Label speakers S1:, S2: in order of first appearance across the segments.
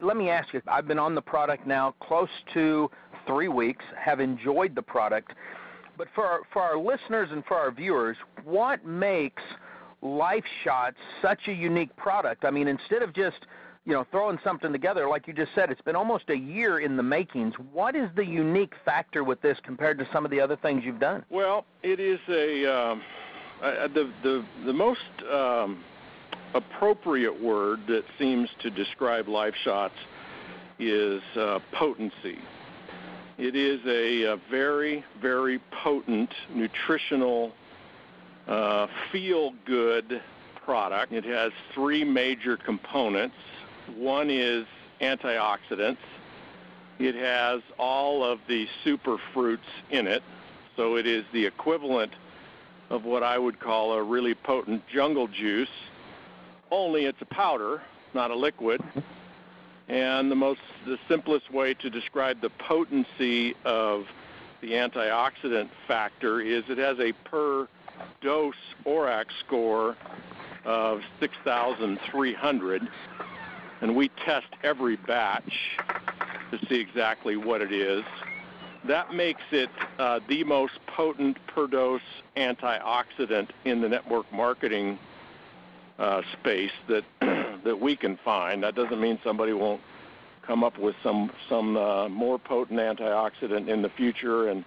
S1: Let me ask you, I've been on the product now close to 3 weeks, have enjoyed the product, but for our listeners and for our viewers, what makes Life Shots such a unique product? I mean, instead of just, throwing something together, like you just said, it's been almost a year in the makings. What is the unique factor with this compared to some of the other things you've done?
S2: Well, it is the most appropriate word that seems to describe Life Shots is potency. It is a very, very potent, nutritional, feel-good product. It has 3 major components. One is antioxidants. It has all of the super fruits in it, so it is the equivalent of what I would call a really potent jungle juice, only it's a powder, not a liquid. And the simplest way to describe the potency of the antioxidant factor is it has a per dose ORAC score of 6,300, and we test every batch to see exactly what it is. That makes it the most potent per dose antioxidant in the network marketing space that that we can find. That doesn't mean somebody won't come up with some more potent antioxidant in the future. And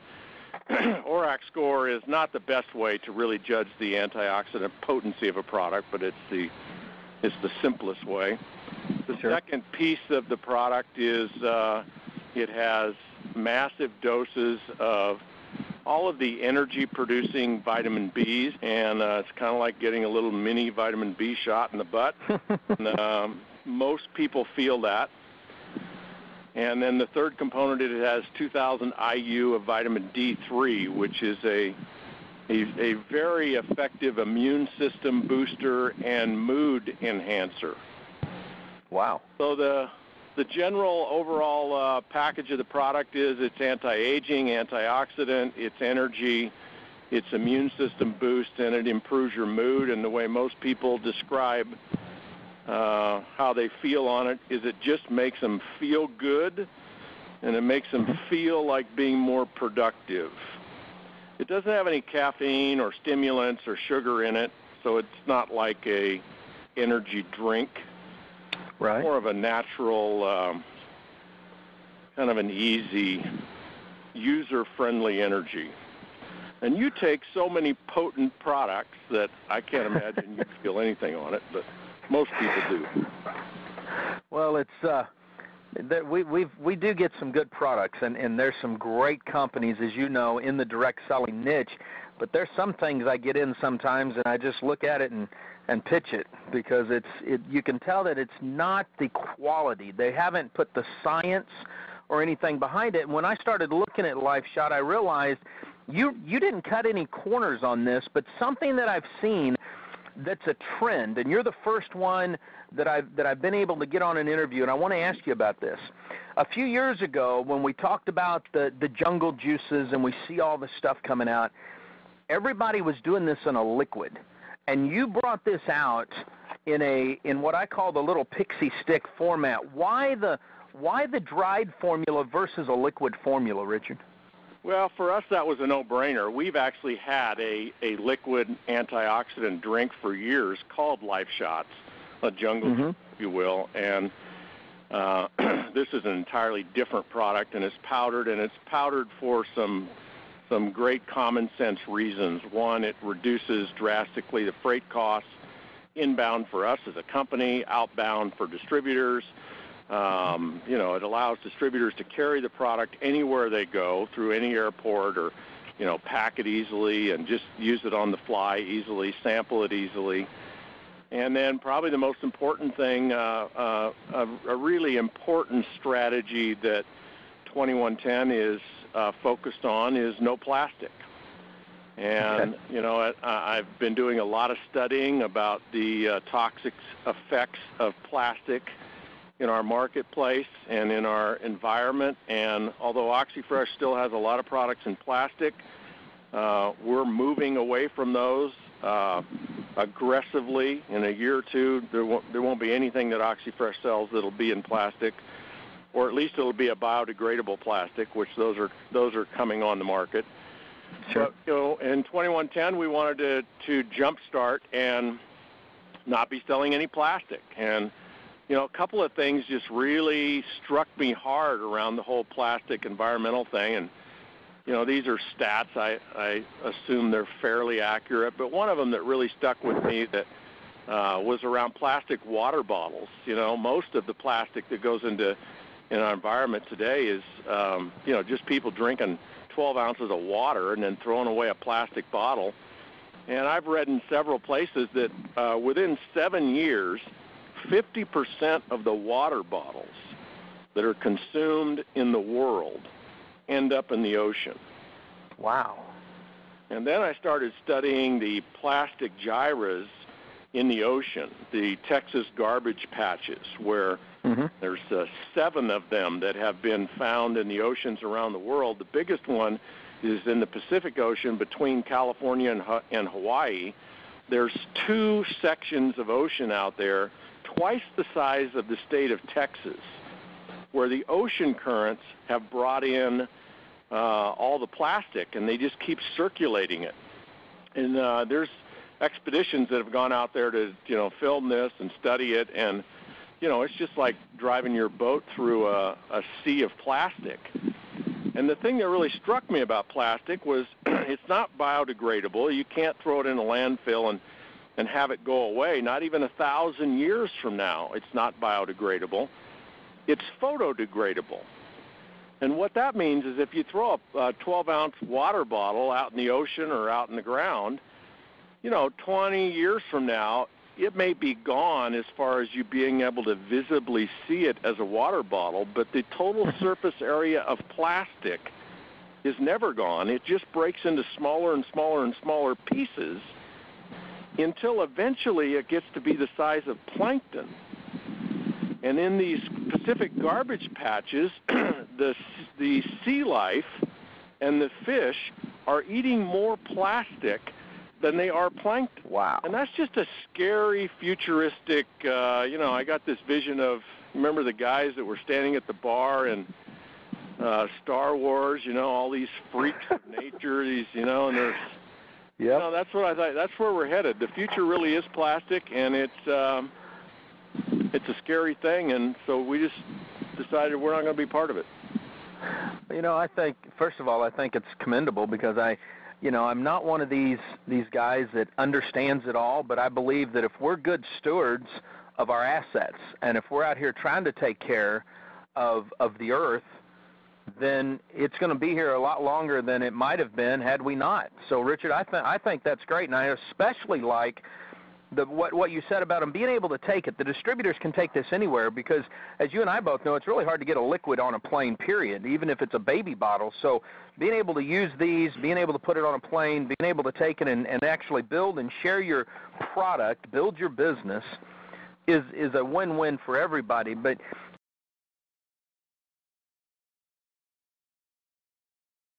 S2: ORAC score is not the best way to really judge the antioxidant potency of a product, but it's the simplest way. The second piece of the product is it has massive doses of all of the energy-producing vitamin Bs, and it's kind of like getting a little mini vitamin B shot in the butt. And, most people feel that. And then the third component, it has 2,000 IU of vitamin D3, which is a very effective immune system booster and mood enhancer.
S1: Wow.
S2: So the general overall package of the product is it's anti-aging, antioxidant, it's energy, it's immune system boost, and it improves your mood. And the way most people describe how they feel on it is it just makes them feel good, and it makes them feel like being more productive. It doesn't have any caffeine or stimulants or sugar in it, so it's not like a energy drink.
S1: Right.
S2: More of a natural, kind of an easy, user-friendly energy. And you take so many potent products that I can't imagine you'd feel anything on it, but most people do.
S1: Well, it's we do get some good products, and there's some great companies, as you know, in the direct selling niche. But there's some things I get in sometimes, and I just look at it and pitch it because you can tell that it's not the quality. They haven't put the science or anything behind it. And when I started looking at Life Shot, I realized you didn't cut any corners on this, but something that I've seen that's a trend, and you're the first one that I've been able to get on an interview, and I want to ask you about this. A few years ago, when we talked about the jungle juices and we see all the stuff coming out, everybody was doing this in a liquid, and you brought this out in what I call the little pixie stick format. Why the dried formula versus a liquid formula, Richard?
S2: Well, for us, that was a no-brainer. We've actually had a liquid antioxidant drink for years called Life Shots, a jungle juice, if you will, and this is an entirely different product, and it's powdered for some great common sense reasons. One, it reduces drastically the freight costs inbound for us as a company, outbound for distributors. It allows distributors to carry the product anywhere they go through any airport, or, pack it easily and just use it on the fly easily, sample it easily. And then probably the most important thing, a really important strategy that 2110 is focused on is no plastic. And, I've been doing a lot of studying about the toxic effects of plastic in our marketplace and in our environment. And although OxyFresh still has a lot of products in plastic, we're moving away from those. aggressively. In a year or two, there won't be anything that OxyFresh sells that'll be in plastic, or at least it'll be a biodegradable plastic, which those are coming on the market.
S1: Sure.
S2: But, you know, in 2110, we wanted to jumpstart and not be selling any plastic. And, you know, a couple of things just really struck me hard around the whole plastic environmental thing. And, you know, these are stats. I assume they're fairly accurate. But one of them that really stuck with me that was around plastic water bottles. You know, most of the plastic that goes into in our environment today is, you know, just people drinking 12 ounces of water and then throwing away a plastic bottle. And I've read in several places that within 7 years, 50% of the water bottles that are consumed in the world end up in the ocean.
S1: Wow.
S2: And then I started studying the plastic gyres in the ocean, the Texas garbage patches, where there's 7 of them that have been found in the oceans around the world. The biggest one is in the Pacific Ocean between California and Hawaii. There's 2 sections of ocean out there, twice the size of the state of Texas, where the ocean currents have brought in all the plastic, and they just keep circulating it. And there's expeditions that have gone out there to, you know, film this and study it, and, you know, it's just like driving your boat through a sea of plastic. And the thing that really struck me about plastic was it's not biodegradable. You can't throw it in a landfill and have it go away. Not even 1,000 years from now, it's not biodegradable. It's photodegradable. And what that means is if you throw a 12-ounce water bottle out in the ocean or out in the ground, you know, 20 years from now, it may be gone as far as you being able to visibly see it as a water bottle, but the total surface area of plastic is never gone. It just breaks into smaller and smaller and smaller pieces until eventually it gets to be the size of plankton. And in these Pacific garbage patches, the sea life and the fish are eating more plastic than they are plankton.
S1: Wow.
S2: And that's just a scary, futuristic, you know, I got this vision of, remember the guys that were standing at the bar in Star Wars, you know, all these freaks of nature, these, you know, and there's, you know, that's what I thought, that's where we're headed. The future really is plastic, and it's a scary thing, and so we just decided we're not going to be part of it.
S1: You know, I think, first of all, I think it's commendable because I'm not one of these guys that understands it all, but I believe that if we're good stewards of our assets and if we're out here trying to take care of the earth, then it's going to be here a lot longer than it might have been had we not. So, Richard, I think that's great, and I especially like what you said about them being able to take it. The distributors can take this anywhere because, as you and I both know, it's really hard to get a liquid on a plane, period, even if it's a baby bottle. So being able to use these, being able to put it on a plane, being able to take it and actually build and share your product, build your business, is a win-win for everybody. But